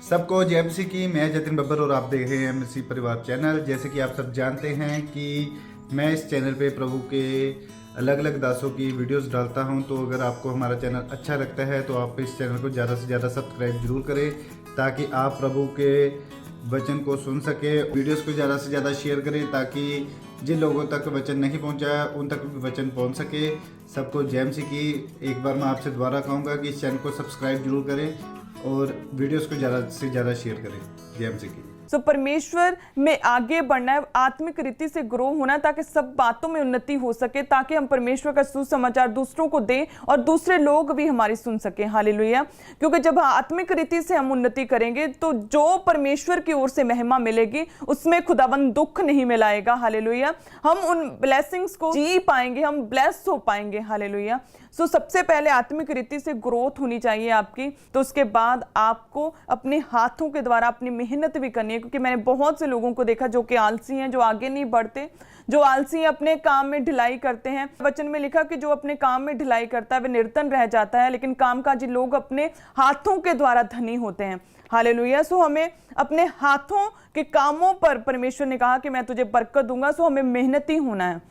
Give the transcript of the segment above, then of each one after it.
सबको जय मसीह की। मैं जतिन बब्बर और आप देख रहे हैं मसीह परिवार चैनल। जैसे कि आप सब जानते हैं कि मैं इस चैनल पे प्रभु के अलग अलग दासों की वीडियोस डालता हूं, तो अगर आपको हमारा चैनल अच्छा लगता है तो आप इस चैनल को ज़्यादा से ज़्यादा सब्सक्राइब जरूर करें, ताकि आप प्रभु के वचन को सुन सके। वीडियोस को ज़्यादा से ज़्यादा शेयर करें ताकि जिन लोगों तक वचन नहीं पहुंचा उन तक भी वचन पहुंच सके। सबको जय मसीह की। एक बार मैं आपसे दोबारा कहूँगा कि इस चैनल को सब्सक्राइब जरूर करें और वीडियोस को ज़्यादा से ज़्यादा शेयर करें। जय मसीह की। परमेश्वर में आगे बढ़ना है, आत्मिक रीति से ग्रो होना, ताकि सब बातों में उन्नति हो सके, ताकि हम परमेश्वर का सुसमाचार दूसरों को दें और दूसरे लोग भी हमारी सुन सकें। हालेलुया। क्योंकि जब आत्मिक रीति से हम उन्नति करेंगे तो जो परमेश्वर की ओर से महिमा मिलेगी उसमें खुदावंद दुख नहीं मिलाएगा। हालेलुया। हम उन ब्लेसिंग्स को जी पाएंगे, हम ब्लेस हो पाएंगे। हालेलुया। सबसे पहले आत्मिक रीति से ग्रोथ होनी चाहिए आपकी, तो उसके बाद आपको अपने हाथों के द्वारा अपनी मेहनत भी करनी है। क्योंकि मैंने बहुत से लोगों को देखा जो कि आलसी हैं, जो आगे नहीं बढ़ते, जो आलसी अपने काम में ढिलाई करते हैं। वचन में लिखा कि जो अपने काम में ढिलाई करता है वह निर्धन रह जाता है, लेकिन कामकाजी लोग अपने हाथों के द्वारा धनी होते हैं। हालेलुया। हमें अपने हाथों के कामों पर परमेश्वर ने कहा कि मैं तुझे बरकत दूंगा। हमें मेहनती होना है।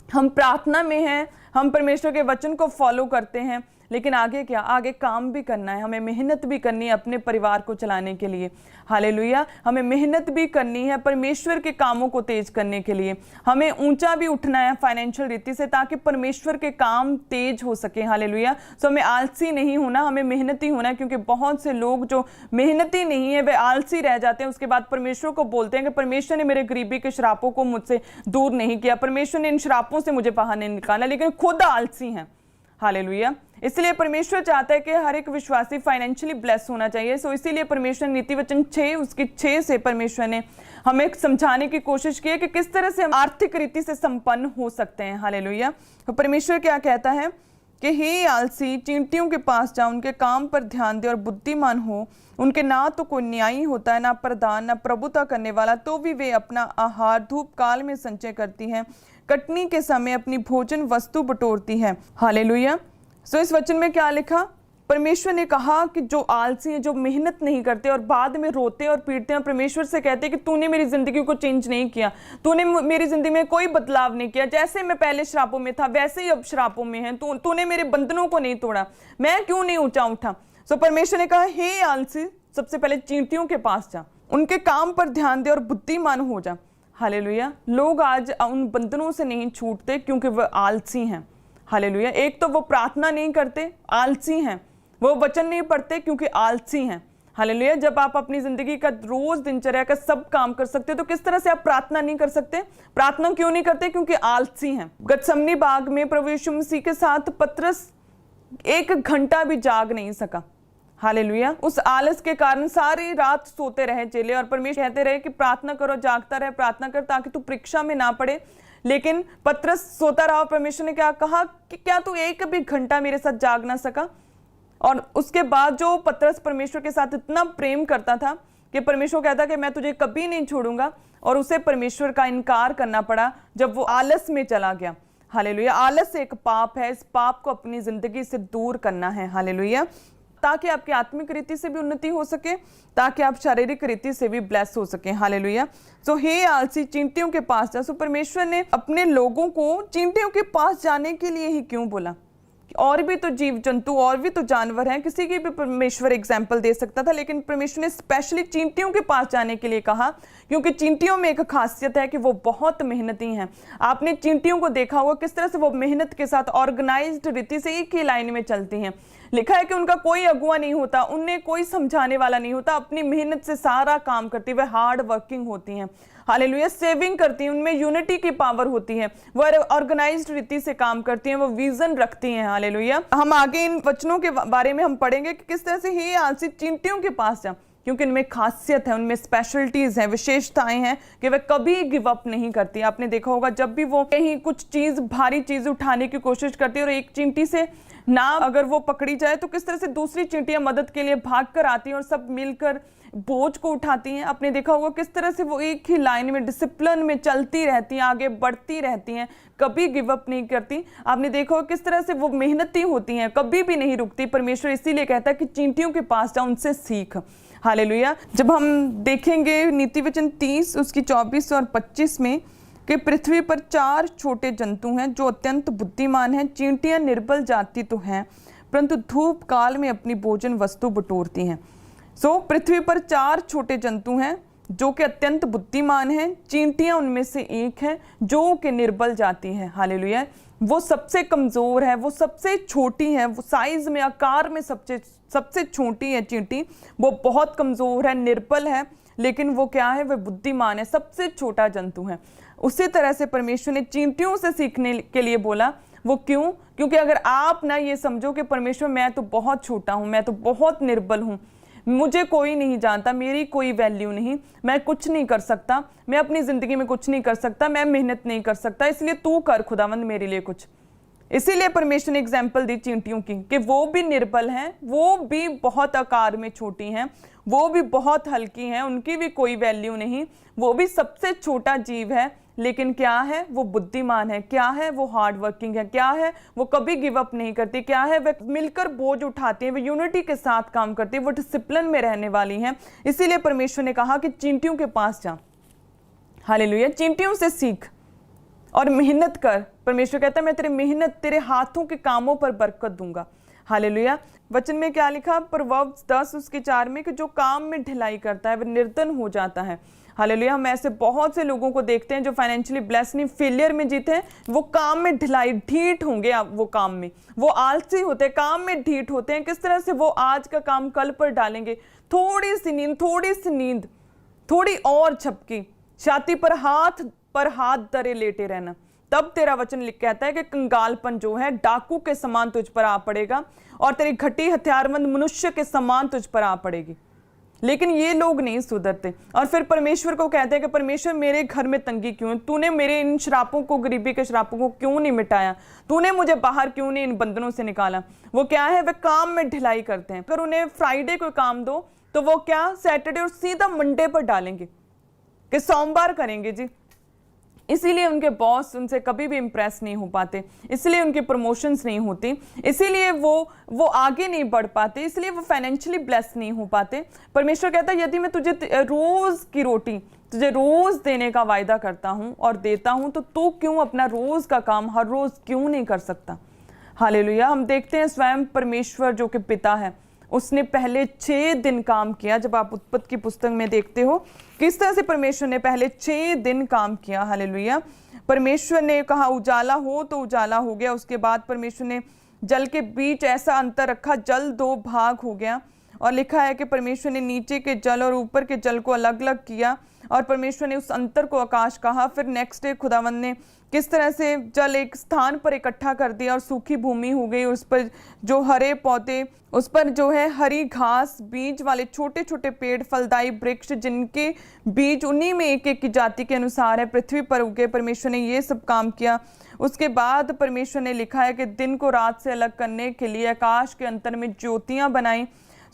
हम प्रार्थना में हैं, हम परमेश्वर के वचन को फॉलो करते हैं, लेकिन आगे क्या, आगे काम भी करना है, हमें मेहनत भी करनी है अपने परिवार को चलाने के लिए। हालेलुया। हमें मेहनत भी करनी है परमेश्वर के कामों को तेज करने के लिए। हमें ऊंचा भी उठना है फाइनेंशियल रीति से, ताकि परमेश्वर के काम तेज हो सके। हालेलुया। हमें आलसी नहीं होना, हमें मेहनती होना है। क्योंकि बहुत से लोग जो मेहनती नहीं है वे आलसी रह जाते हैं। उसके बाद परमेश्वर को बोलते हैं कि परमेश्वर ने मेरे गरीबी के श्रापों को मुझसे दूर नहीं किया, परमेश्वर ने इन श्रापों से मुझे बाहर नहीं निकाला, लेकिन खुद आलसी हैं। हालेलुया। इसलिए परमेश्वर चाहता है कि हर एक विश्वासी फाइनेंशियली ब्लेस होना चाहिए। इसीलिए परमेश्वर नीति वचन 6 उसकी 6 से परमेश्वर ने हमें समझाने की कोशिश की है कि किस तरह से हम आर्थिक रीति से संपन्न हो सकते हैं। हालेलुया। तो परमेश्वर क्या कहता है कि हे आलसी, चींटियों के पास जा, उनके काम पर ध्यान दे और बुद्धिमान हो। उनके ना तो कोई न्यायी होता है, ना प्रधान, ना प्रभुता करने वाला, तो भी वे अपना आहार धूप काल में संचय करती हैं, कटनी के समय अपनी भोजन वस्तु बटोरती है। हालेलुया। इस वचन में क्या लिखा? परमेश्वर ने कहा कि जो आलसी हैं, जो मेहनत नहीं करते और बाद में रोते और पीटते हैं, परमेश्वर से कहते हैं कि तूने मेरी जिंदगी को चेंज नहीं किया, तूने मेरी जिंदगी में कोई बदलाव नहीं किया, जैसे मैं पहले श्रापों में था वैसे ही अब श्रापों में है, तूने मेरे बंधनों को नहीं तोड़ा, मैं क्यों नहीं ऊंचा उठा। परमेश्वर ने कहा, हे आलसी, सबसे पहले चींटियों के पास जा, उनके काम पर ध्यान दे और बुद्धिमान हो जा। हालेलुया। लोग आज उन बंधनों से नहीं छूटते क्योंकि वह आलसी हैं। हालेलुया। एक तो वो प्रार्थना नहीं करते, आलसी हैं। वो वचन नहीं पढ़ते क्योंकि आलसी हैं। हालेलुया। जब आप अपनी जिंदगी का रोज दिनचर्या का सब काम कर सकते हो, तो किस तरह से आप प्रार्थना नहीं कर सकते? प्रार्थना क्यों नहीं करते? क्योंकि आलसी हैं। गतसमनी बाग में प्रभु यीशु मसीह के साथ पतरस 1 घंटा भी जाग नहीं सका। हालेलुया। उस आलस के कारण सारी रात सोते रहे चेले, और परमेश्वर कहते रहे कि प्रार्थना करो, जागता रहे, प्रार्थना कर, ताकि तू परीक्षा में ना पड़े। लेकिन पतरस सोता रहा। परमेश्वर ने क्या कहा कि क्या तू 1 भी घंटा मेरे साथ जाग ना सका? और उसके बाद जो पतरस परमेश्वर के साथ इतना प्रेम करता था कि परमेश्वर कहता कि मैं तुझे कभी नहीं छोड़ूंगा, और उसे परमेश्वर का इनकार करना पड़ा जब वो आलस में चला गया। हालेलुया। आलस एक पाप है, इस पाप को अपनी जिंदगी से दूर करना है। हालेलुया। ताकि आपकी आत्मिक रीति से भी उन्नति हो सके, ताकि आप शारीरिक रीति से भी ब्लेस हो सके। हालेलुया। हे आलसी, चींटियों के पास जा। परमेश्वर ने अपने लोगों को चींटियों के पास जाने के लिए ही क्यों बोला? और भी तो जीव जंतु और भी तो जानवर हैं, किसी की भी परमेश्वर एग्जाम्पल दे सकता था, लेकिन परमेश्वर ने स्पेशली चींटियों के पास जाने के लिए कहा, क्योंकि चींटियों में एक खासियत है कि वो बहुत मेहनती हैं। आपने चींटियों को देखा होगा किस तरह से वो मेहनत के साथ ऑर्गेनाइज्ड रीति से एक ही लाइन में चलती हैं। लिखा है कि उनका कोई अगुआ नहीं होता, उन्हें कोई समझाने वाला नहीं होता, अपनी मेहनत से सारा काम करती है, वह हार्ड वर्किंग होती हैं। हालेलुया। सेविंग करती हैं, उनमें यूनिटी की पावर होती है, वो ऑर्गेनाइज्ड रीति से काम करती हैं, वो विजन रखती हैं। हालेलुया। हम आगे इन वचनों के बारे में हम पढ़ेंगे कि किस तरह से हे आलसी, चींटियों के पास जा, क्योंकि इनमें खासियत है, उनमें स्पेशलिटीज हैं, विशेषताएं हैं कि वे कभी गिव अप नहीं करती। आपने देखा होगा जब भी वो कहीं कुछ चीज, भारी चीज उठाने की कोशिश करती है और एक चींटी से ना अगर वो पकड़ी जाए, तो किस तरह से दूसरी चींटियां मदद के लिए भाग कर आती हैं और सब मिलकर बोझ को उठाती हैं। आपने देखा होगा किस तरह से वो एक ही लाइन में डिसिप्लिन में चलती रहती हैं, आगे बढ़ती रहती हैं, कभी गिव अप नहीं करती। आपने देखा होगा किस तरह से वो मेहनती होती हैं, कभी भी नहीं रुकती। परमेश्वर इसीलिए कहता है कि चींटियों के पास जा, उनसे सीख। हालेलुया। जब हम देखेंगे नीति वचन 30 उसकी 24 और 25 में कि पृथ्वी पर 4 छोटे जंतु हैं जो अत्यंत बुद्धिमान हैं। चींटियां निर्बल जाति तो हैं परंतु धूप काल में अपनी भोजन वस्तु बटोरती हैं। पृथ्वी पर 4 छोटे जंतु हैं जो कि अत्यंत बुद्धिमान हैं। चींटियां उनमें से एक है जो कि निर्बल जाति है। हालेलुया। वो सबसे कमजोर है, वो सबसे छोटी है, वो साइज में आकार में सबसे छोटी है चींटी। वो बहुत कमजोर है, निर्बल है, लेकिन वो क्या है, वह बुद्धिमान है, सबसे छोटा जंतु है। उसी तरह से परमेश्वर ने चींटियों से सीखने के लिए बोला। वो क्यों? क्योंकि अगर आप ना ये समझो कि परमेश्वर मैं तो बहुत छोटा हूं, मैं तो बहुत निर्बल हूं, मुझे कोई नहीं जानता, मेरी कोई वैल्यू नहीं, मैं कुछ नहीं कर सकता, मैं अपनी जिंदगी में कुछ नहीं कर सकता, मैं मेहनत नहीं कर सकता, इसलिए तू कर खुदावंद मेरे लिए कुछ। इसीलिए परमेश्वर ने एग्जाम्पल दी चींटियों की कि वो भी निर्बल हैं, वो भी बहुत आकार में छोटी हैं, वो भी बहुत हल्की हैं, उनकी भी कोई वैल्यू नहीं, वो भी सबसे छोटा जीव है, लेकिन क्या है, वो बुद्धिमान है, क्या है, वो हार्ड वर्किंग है, क्या है, वो कभी गिव अप नहीं करती, क्या है, वे मिलकर बोझ उठाती है, वे यूनिटी के साथ काम करती है, वो डिसिप्लिन में रहने वाली हैं। इसीलिए परमेश्वर ने कहा कि चींटियों के पास जा। हालेलुया। चींटियों से सीख और मेहनत कर। परमेश्वर कहता है मैं तेरी मेहनत, तेरे हाथों के कामों पर बरकत दूंगा। हालेलुया। वचन में क्या लिखा, प्रोवर्ब्स 10 उसके 4 में कि जो काम में ढिलाई करता है वह निर्धन हो जाता है। हालेलुया। हम ऐसे बहुत से लोगों को देखते हैं जो फाइनेंशियली ब्लेस नहीं, फेलियर में जीते हैं, वो काम में ढिलाई, ढीठ होंगे, वो काम में वो आलसी होते हैं, काम में ढीठ होते हैं। किस तरह से वो आज का काम कल पर डालेंगे, थोड़ी सी नींद, थोड़ी और झपकी, छाती पर हाथ धरे लेटे रहना, तब तेरा वचन कहता है कि कंगालपन जो है डाकू के समान तुझ पर आ पड़ेगा और तेरी घटी हथियारबंद मनुष्य के समान तुझ पर आ पड़ेगी। लेकिन ये लोग नहीं सुधरते और फिर परमेश्वर को कहते हैं कि परमेश्वर मेरे घर में तंगी क्यों है, तूने मेरे इन श्रापों को, गरीबी के श्रापों को क्यों नहीं मिटाया, तूने मुझे बाहर क्यों नहीं इन बंधनों से निकाला। वो क्या है, वे काम में ढिलाई करते हैं। अगर उन्हें फ्राइडे को काम दो तो वो क्या सैटरडे और सीधा मंडे पर डालेंगे कि सोमवार करेंगे जी। इसीलिए उनके बॉस उनसे कभी भी इंप्रेस नहीं हो पाते, इसलिए उनकी प्रमोशंस नहीं होती, इसीलिए वो आगे नहीं बढ़ पाते, इसलिए वो फाइनेंशियली ब्लेस नहीं हो पाते। परमेश्वर कहता है यदि मैं तुझे रोज की रोटी तुझे रोज देने का वायदा करता हूं और देता हूं तो तू क्यों अपना रोज का काम हर रोज क्यों नहीं कर सकता। हालेलुया। हम देखते हैं स्वयं परमेश्वर जो कि पिता है, उसने पहले 6 दिन काम किया। जब आप उत्पत्ति की पुस्तक में देखते हो किस तरह से परमेश्वर ने पहले 6 दिन काम किया। हालेलुया। परमेश्वर ने कहा उजाला हो तो उजाला हो गया। उसके बाद परमेश्वर ने जल के बीच ऐसा अंतर रखा, जल 2 भाग हो गया। और लिखा है कि परमेश्वर ने नीचे के जल और ऊपर के जल को अलग अलग किया और परमेश्वर ने उस अंतर को आकाश कहा। फिर नेक्स्ट डे खुदावंद ने किस तरह से जल एक स्थान पर इकट्ठा कर दिया और सूखी भूमि हो गई, उस पर जो हरे पौधे, उस पर जो है हरी घास, बीज वाले छोटे छोटे पेड़, फलदायी वृक्ष जिनके बीज उन्हीं में एक एक की जाति के अनुसार है, पृथ्वी पर उगे। परमेश्वर ने ये सब काम किया। उसके बाद परमेश्वर ने लिखा है कि दिन को रात से अलग करने के लिए आकाश के अंतर में ज्योतियां बनाई।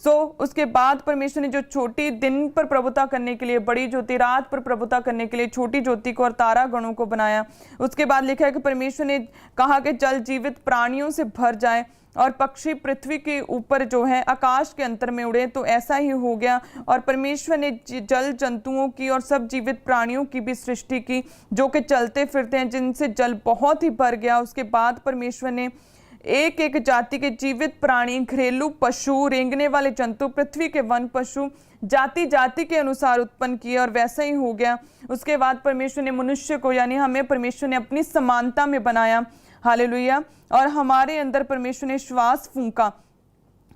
उसके बाद परमेश्वर ने जो छोटी दिन पर प्रभुता करने के लिए बड़ी ज्योति, रात पर प्रभुता करने के लिए छोटी ज्योति को और तारा गणों को बनाया। उसके बाद लिखा है कि परमेश्वर ने कहा कि जल जीवित प्राणियों से भर जाए और पक्षी पृथ्वी के ऊपर जो है आकाश के अंतर में उड़े। तो ऐसा ही हो गया और परमेश्वर ने जल जंतुओं की और सब जीवित प्राणियों की भी सृष्टि की जो कि चलते फिरते हैं, जिनसे जल बहुत ही भर गया। उसके बाद परमेश्वर ने एक एक जाति के जीवित प्राणी, घरेलू पशु, रेंगने वाले जंतु, पृथ्वी के वन पशु जाति जाति के अनुसार उत्पन्न किए और वैसा ही हो गया। उसके बाद परमेश्वर ने मनुष्य को यानी हमें परमेश्वर ने अपनी समानता में बनाया। हालेलुया। और हमारे अंदर परमेश्वर ने श्वास फूंका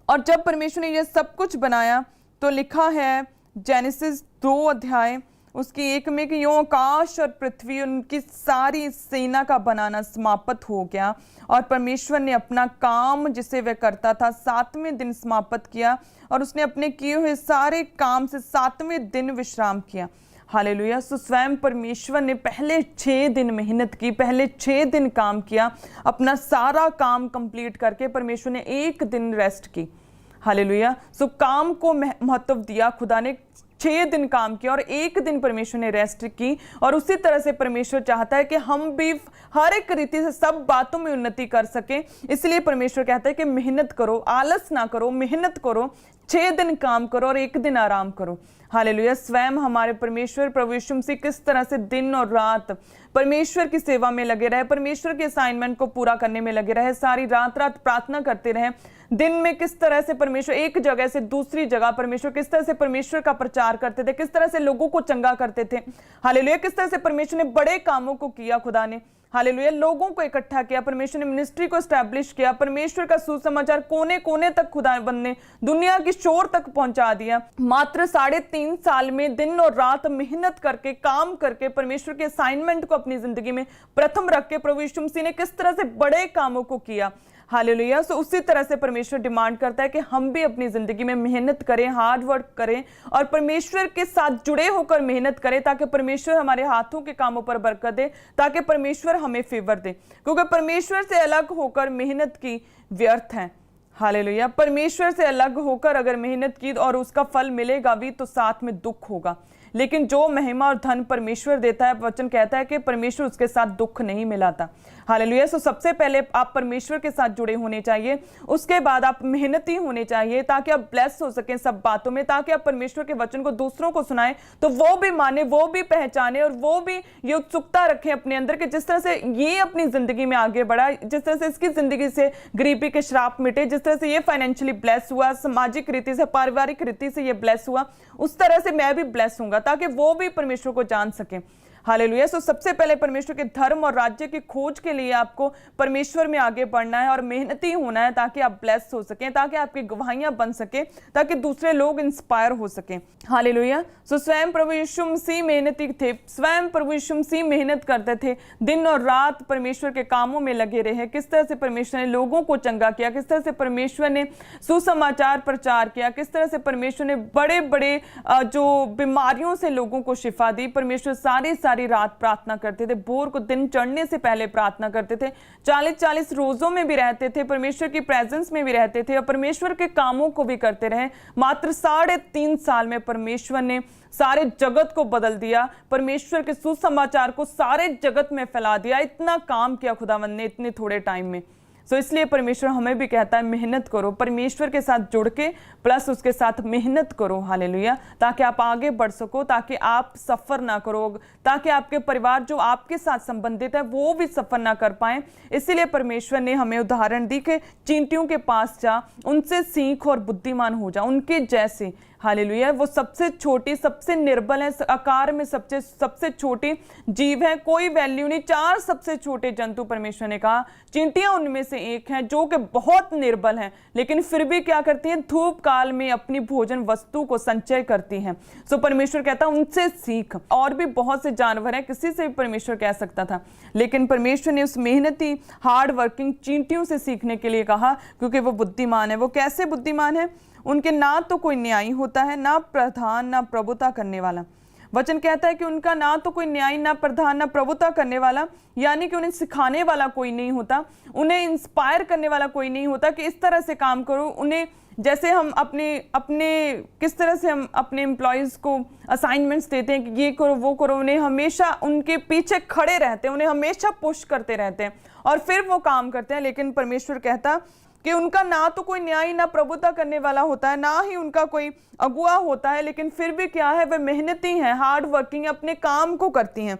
और जब परमेश्वर ने यह सब कुछ बनाया तो लिखा है जेनेसिस 2 अध्याय उसकी 1 में कि यूं आकाश और पृथ्वी उनकी सारी सेना का बनाना समाप्त हो गया और परमेश्वर ने अपना काम जिसे वह करता था 7वें दिन समाप्त किया और उसने अपने किए हुए सारे काम से 7वें दिन विश्राम किया। हालेलुया। स्वयं परमेश्वर ने पहले 6 दिन मेहनत की, पहले 6 दिन काम किया, अपना सारा काम कंप्लीट करके परमेश्वर ने 1 दिन रेस्ट की। हालेलुया। काम को महत्व दिया खुदा ने, 6 दिन काम किया और 1 दिन परमेश्वर ने रेस्ट की। और उसी तरह से परमेश्वर चाहता है कि हम भी हर एक रीति से सब बातों में उन्नति कर सकें। इसलिए परमेश्वर कहता है कि मेहनत करो, आलस ना करो, मेहनत करो, 6 दिन काम करो और 1 दिन आराम करो। हालेलुया। स्वयं हमारे परमेश्वर प्रभु यीशु मसीह किस तरह से दिन और रात परमेश्वर की सेवा में लगे रहे, परमेश्वर के असाइनमेंट को पूरा करने में लगे रहे, सारी रात रात प्रार्थना करते रहे। दिन में किस तरह से परमेश्वर एक जगह से दूसरी जगह परमेश्वर किस तरह से परमेश्वर का प्रचार करते थे, किस तरह से लोगों को चंगा करते थे। हालेलुया। किस तरह से परमेश्वर ने बड़े कामों को किया, खुदा ने हालेलुया लोगों को इकट्ठा किया, परमेश्वर ने मिनिस्ट्री को एस्टैब्लिश किया, परमेश्वर का सुसमाचार कोने कोने तक खुदाबंद ने दुनिया की शोर तक पहुंचा दिया। मात्र 3.5 साल में दिन और रात मेहनत करके काम करके परमेश्वर के असाइनमेंट को अपनी जिंदगी में प्रथम रख के प्रभु यीशु मसीह ने किस तरह से बड़े कामों को किया। हालेलुया। सो उसी तरह से परमेश्वर डिमांड करता है कि हम भी अपनी जिंदगी में मेहनत करें, हार्ड वर्क करें और परमेश्वर के साथ जुड़े होकर मेहनत करें, ताकि परमेश्वर हमारे हाथों के कामों पर बरकत दे, ताकि परमेश्वर हमें फेवर दे। क्योंकि परमेश्वर से अलग होकर मेहनत की व्यर्थ है। हालेलुया। परमेश्वर से अलग होकर अगर मेहनत की और उसका फल मिलेगा भी तो साथ में दुख होगा, लेकिन जो महिमा और धन परमेश्वर देता है, वचन कहता है कि परमेश्वर उसके साथ दुख नहीं मिलाता। हालेलुया। सो सबसे पहले आप परमेश्वर के साथ जुड़े होने चाहिए, उसके बाद आप मेहनती होने चाहिए, ताकि आप ब्लेस हो सकें सब बातों में, ताकि आप परमेश्वर के वचन को दूसरों को सुनाएं तो वो भी माने, वो भी पहचाने और वो भी ये उत्सुकता रखें अपने अंदर कि जिस तरह से ये अपनी जिंदगी में आगे बढ़ा, जिस तरह से इसकी जिंदगी से गरीबी के श्राप मिटे, जिस तरह से ये फाइनेंशियली ब्लेस हुआ, सामाजिक रीति से, पारिवारिक रीति से ये ब्लेस हुआ, उस तरह से मैं भी ब्लेस हूंगा, ताकि वो भी परमेश्वर को जान सके। हालेलुया। सो सबसे पहले परमेश्वर के धर्म और राज्य की खोज के लिए आपको परमेश्वर में आगे बढ़ना है और मेहनती होना है, ताकि आप ब्लेस हो सकें, ताकि आपकी गवाहियां बन सके, ताकि दूसरे लोग इंस्पायर हो सकें। हालेलुया। सो स्वयं प्रभु यीशु मसीह मेहनती थे, स्वयं प्रभु यीशु मसीह मेहनत करते थे, दिन और रात परमेश्वर के कामों में लगे रहे। किस तरह से परमेश्वर ने लोगों को चंगा किया, किस तरह से परमेश्वर ने सुसमाचार प्रचार किया, किस तरह से परमेश्वर ने बड़े बड़े जो बीमारियों से लोगों को शिफा दी। परमेश्वर सारी रात प्रार्थना करते थे, भोर को दिन चढ़ने से पहले प्रार्थना करते थे, 40-40 रोजों में भी रहते थे, परमेश्वर की प्रेजेंस में भी रहते थे और परमेश्वर के कामों को भी करते रहे। मात्र 3.5 साल में परमेश्वर ने सारे जगत को बदल दिया, परमेश्वर के सुसमाचार को सारे जगत में फैला दिया। इतना काम किया खुदावंद ने इतने थोड़े टाइम में। सो इसलिए परमेश्वर हमें भी कहता है मेहनत करो, परमेश्वर के साथ जुड़ के प्लस उसके साथ मेहनत करो। हालेलुया। ताकि आप आगे बढ़ सको, ताकि आप सफर ना करो, ताकि आपके परिवार जो आपके साथ संबंधित है वो भी सफर ना कर पाए। इसीलिए परमेश्वर ने हमें उदाहरण दी कि चींटियों के पास जा, उनसे सीख और बुद्धिमान हो जा, उनके जैसे। हालेलुया। वो सबसे छोटी, सबसे निर्बल है, आकार में सबसे छोटी जीव है, कोई वैल्यू नहीं। 4 सबसे छोटे जंतु परमेश्वर ने कहा, चींटियां उनमें से एक हैं जो कि बहुत निर्बल हैं, लेकिन फिर भी क्या करती हैं, धूप काल में अपनी भोजन वस्तु को संचय करती हैं। सो परमेश्वर कहता है उनसे सीख। और भी बहुत से जानवर हैं, किसी से भी परमेश्वर कह सकता था, लेकिन परमेश्वर ने उस मेहनती हार्ड वर्किंग चींटियों से सीखने के लिए कहा, क्योंकि वो बुद्धिमान है। वो कैसे बुद्धिमान है? उनके ना तो कोई न्यायी होता है, ना प्रधान, ना प्रभुता करने वाला। वचन कहता है कि उनका ना तो कोई न्यायी, ना प्रधान, ना प्रभुता करने वाला, यानी कि उन्हें सिखाने वाला कोई नहीं होता, उन्हें इंस्पायर करने वाला कोई नहीं होता कि इस तरह से काम करो। उन्हें जैसे हम अपने किस तरह से हम अपने एम्प्लॉयज़ को असाइनमेंट्स देते हैं कि ये करो वो करो, उन्हें हमेशा उनके पीछे खड़े रहते हैं, उन्हें हमेशा पुश करते रहते हैं और फिर वो काम करते हैं। लेकिन परमेश्वर कहता कि उनका ना तो कोई न्यायी, ना प्रभुता करने वाला होता है, ना ही उनका कोई अगुआ होता है, लेकिन फिर भी क्या है, वे मेहनती हैं, हार्ड वर्किंग, अपने काम को करती हैं।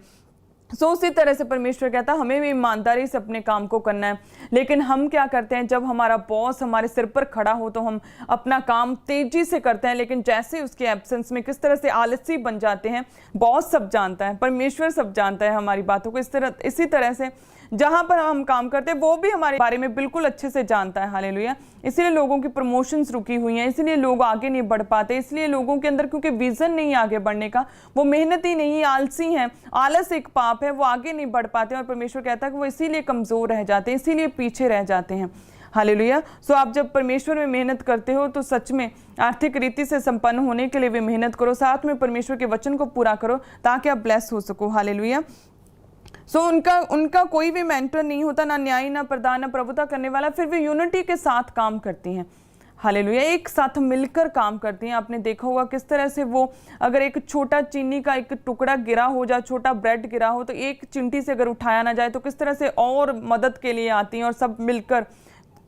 सो उसी तरह से परमेश्वर कहता है हमें भी ईमानदारी से अपने काम को करना है। लेकिन हम क्या करते हैं, जब हमारा बॉस हमारे सिर पर खड़ा हो तो हम अपना काम तेजी से करते हैं, लेकिन जैसे उसके एब्सेंस में किस तरह से आलसी बन जाते हैं। बॉस सब जानता है, परमेश्वर सब जानता है हमारी बातों को। इसी तरह से जहां पर हम काम करते हैं वो भी हमारे बारे में बिल्कुल अच्छे से जानता है। हालेलुया। इसलिए लोगों की प्रमोशंस रुकी हुई हैं, इसलिए लोग आगे नहीं बढ़ पाते, इसलिए लोगों के अंदर क्योंकि विजन नहीं आगे बढ़ने का, वो मेहनती नहीं, आलसी हैं। आलस एक पाप है, वो आगे नहीं बढ़ पाते और परमेश्वर कहता है कि वो इसीलिए कमजोर रह जाते हैं, इसीलिए पीछे रह जाते हैं। हालेलुया। सो आप जब परमेश्वर में मेहनत करते हो तो सच में आर्थिक रीति से संपन्न होने के लिए भी मेहनत करो, साथ में परमेश्वर के वचन को पूरा करो ताकि आप ब्लेस हो सको। हालेलुया। सो उनका कोई भी मेंटर नहीं होता, ना न्यायी, ना प्रधान, ना प्रभुता करने वाला, फिर भी यूनिटी के साथ काम करती हैं। हालेलुया, एक साथ मिलकर काम करती हैं। आपने देखा होगा किस तरह से वो, अगर एक छोटा चीनी का एक टुकड़ा गिरा हो, या छोटा ब्रेड गिरा हो, तो एक चिंटी से अगर उठाया ना जाए तो किस तरह से और मदद के लिए आती हैं, और सब मिलकर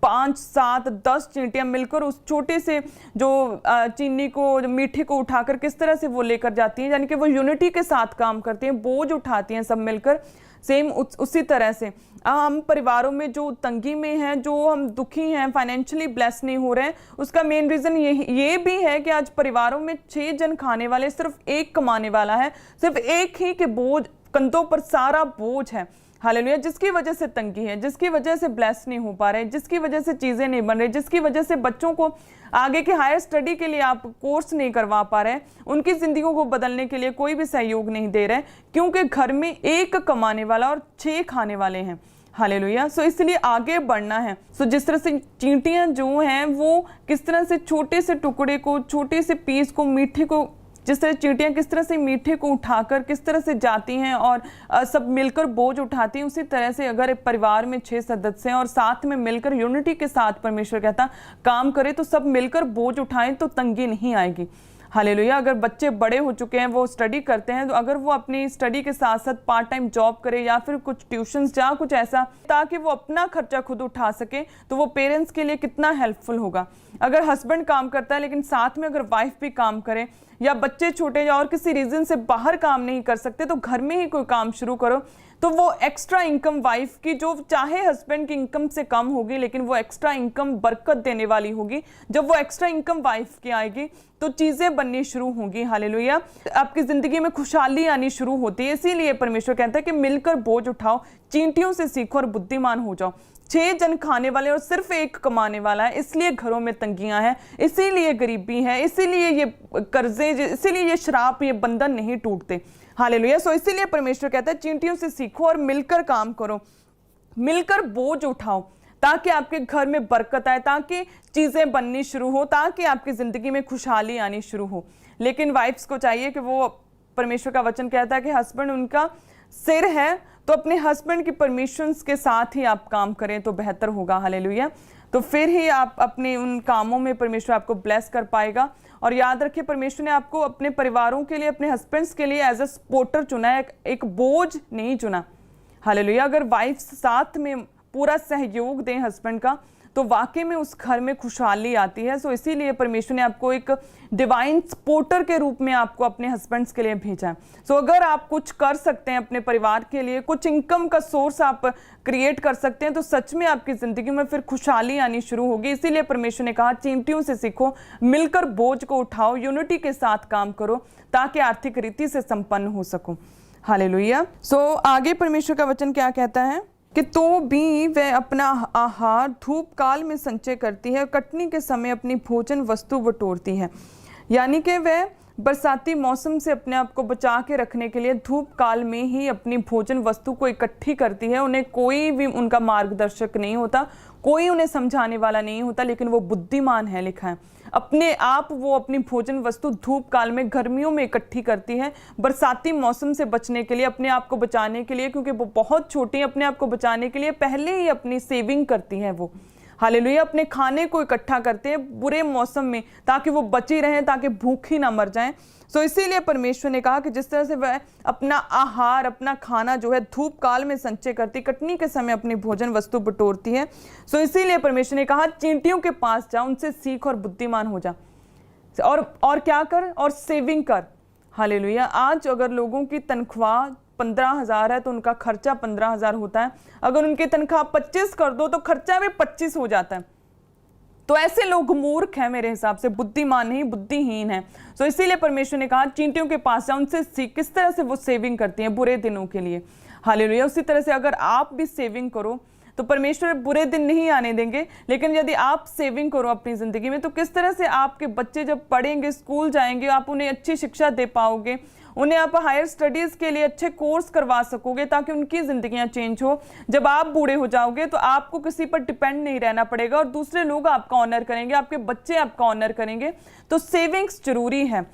5, 7, 10 चींटियां मिलकर उस छोटे से जो चीनी को, मीठे को उठाकर किस तरह से वो लेकर जाती हैं। यानी कि वो यूनिटी के साथ काम करती हैं, बोझ उठाती हैं सब मिलकर। सेम उसी तरह से हम परिवारों में जो तंगी में हैं, जो हम दुखी हैं, फाइनेंशियली ब्लेस नहीं हो रहे हैं, उसका मेन रीज़न ये भी है कि आज परिवारों में 6 जन खाने वाले, सिर्फ एक कमाने वाला है, सिर्फ एक ही के बोझ, कंधों पर सारा बोझ है। हालेलुया, जिसकी वजह से तंगी है, जिसकी वजह से ब्लेस नहीं हो पा रहे, जिसकी वजह से चीज़ें नहीं बन रही, जिसकी वजह से बच्चों को आगे के हायर स्टडी के लिए आप कोर्स नहीं करवा पा रहे, उनकी जिंदगियों को बदलने के लिए कोई भी सहयोग नहीं दे रहे, क्योंकि घर में एक कमाने वाला और 6 खाने वाले हैं। हालेलुया, सो इसलिए आगे बढ़ना है। सो जिस तरह से चींटियां जो हैं वो किस तरह से छोटे से टुकड़े को, छोटे से पीस को, मीठे को, जिस तरह चींटियां किस तरह से मीठे को उठाकर किस तरह से जाती हैं और सब मिलकर बोझ उठाती हैं, उसी तरह से अगर परिवार में 6 सदस्य हैं और साथ में मिलकर यूनिटी के साथ परमेश्वर कहता काम करे, तो सब मिलकर बोझ उठाएं तो तंगी नहीं आएगी। हालेलुया, अगर बच्चे बड़े हो चुके हैं, वो स्टडी करते हैं, तो अगर वो अपनी स्टडी के साथ साथ पार्ट टाइम जॉब करे या फिर कुछ ट्यूशन्स या कुछ ऐसा, ताकि वो अपना खर्चा खुद उठा सके, तो वो पेरेंट्स के लिए कितना हेल्पफुल होगा। अगर हस्बैंड काम करता है लेकिन साथ में अगर वाइफ भी काम करे, या बच्चे छोटे या और किसी रीजन से बाहर काम नहीं कर सकते, तो घर में ही कोई काम शुरू करो, तो वो एक्स्ट्रा इनकम वाइफ की, जो चाहे हस्बैंड की इनकम से कम होगी, लेकिन वो एक्स्ट्रा इनकम बरकत देने वाली होगी। जब वो एक्स्ट्रा इनकम वाइफ की आएगी तो चीजें बननी शुरू होंगी। हालेलुया, आपकी जिंदगी में खुशहाली आनी शुरू होती है। इसीलिए परमेश्वर कहता है कि मिलकर बोझ उठाओ, चींटियों से सीखो और बुद्धिमान हो जाओ। 6 जन खाने वाले और सिर्फ एक कमाने वाला है, इसलिए घरों में तंगियां हैं, इसीलिए गरीबी है, इसीलिए ये कर्जे, इसीलिए ये श्राप, ये बंधन नहीं टूटते। हालेलुया, सो इसीलिए परमेश्वर कहता है चींटियों से सीखो और मिलकर काम करो, मिलकर बोझ उठाओ, ताकि आपके घर में बरकत आए, ताकि चीजें बननी शुरू हो, ताकि आपकी जिंदगी में खुशहाली आनी शुरू हो। लेकिन वाइफ्स को चाहिए कि वो, परमेश्वर का वचन कहता है कि हस्बैंड उनका सिर है, तो अपने हस्बैंड की परमिशंस के साथ ही आप काम करें तो बेहतर होगा। हालेलुया, तो फिर ही आप अपने उन कामों में परमेश्वर आपको ब्लेस कर पाएगा। और याद रखिए, परमेश्वर ने आपको अपने परिवारों के लिए, अपने हस्बैंड्स के लिए एज अ सपोर्टर चुना है, एक बोझ नहीं चुना। हालेलुया, अगर वाइफ साथ में पूरा सहयोग दें हस्बैंड का, तो वाकई में उस घर में खुशहाली आती है। सो इसीलिए परमेश्वर ने आपको एक डिवाइन सपोर्टर के रूप में आपको अपने हस्बैंड्स के लिए भेजा है। सो अगर आप कुछ कर सकते हैं अपने परिवार के लिए, कुछ इनकम का सोर्स आप क्रिएट कर सकते हैं, तो सच में आपकी जिंदगी में फिर खुशहाली आनी शुरू होगी। इसीलिए परमेश्वर ने कहा चींटियों से सीखो, मिलकर बोझ को उठाओ, यूनिटी के साथ काम करो, ताकि आर्थिक रीति से संपन्न हो सको। हालेलुया, सो आगे परमेश्वर का वचन क्या कहता है कि तो भी वह अपना आहार धूप काल में संचय करती है और कटनी के समय अपनी भोजन वस्तु बटोरती है। यानी कि वह बरसाती मौसम से अपने आप को बचा के रखने के लिए धूप काल में ही अपनी भोजन वस्तु को इकट्ठी करती है। उन्हें कोई भी उनका मार्गदर्शक नहीं होता, कोई उन्हें समझाने वाला नहीं होता, लेकिन वो बुद्धिमान है, लिखा है। अपने आप वो अपनी भोजन वस्तु धूप काल में, गर्मियों में इकट्ठी करती है, बरसाती मौसम से बचने के लिए, अपने आप को बचाने के लिए, क्योंकि वो बहुत छोटी है, अपने आप को बचाने के लिए पहले ही अपनी सेविंग करती है वो। हालेलुया, अपने खाने को इकट्ठा करते हैं बुरे मौसम में, ताकि वो बची रहें, ताकि भूखी ना मर जाएं। सो इसीलिए परमेश्वर ने कहा कि जिस तरह से वह अपना आहार, अपना खाना जो है धूप काल में संचय करती, कटनी के समय अपनी भोजन वस्तु बटोरती है। सो इसीलिए परमेश्वर ने कहा चींटियों के पास जा, उनसे सीख और बुद्धिमान हो जा, और क्या कर, और सेविंग कर। हालेलुया, आज अगर लोगों की तनख्वाह 15,000 है तो उनका खर्चा 15,000 होता है। अगर उनकी तनख्वाह 25 कर दो तो खर्चा भी 25 हो जाता है। तो ऐसे लोग मूर्ख हैं मेरे हिसाब से, बुद्धिमान नहीं, बुद्धिहीन है। तो इसीलिए परमेश्वर ने कहा चींटियों के पास जाओ, उनसे सीख किस तरह से वो सेविंग करती हैं बुरे दिनों के लिए। हालेलुया, उसी तरह से अगर आप भी सेविंग करो तो परमेश्वर बुरे दिन नहीं आने देंगे। लेकिन यदि आप सेविंग करो अपनी जिंदगी में, तो किस तरह से आपके बच्चे जब पढ़ेंगे, स्कूल जाएंगे, आप उन्हें अच्छी शिक्षा दे पाओगे, उन्हें आप हायर स्टडीज के लिए अच्छे कोर्स करवा सकोगे, ताकि उनकी जिंदगियां चेंज हो। जब आप बूढ़े हो जाओगे तो आपको किसी पर डिपेंड नहीं रहना पड़ेगा, और दूसरे लोग आपका ऑनर करेंगे, आपके बच्चे आपका ऑनर करेंगे। तो सेविंग्स जरूरी है।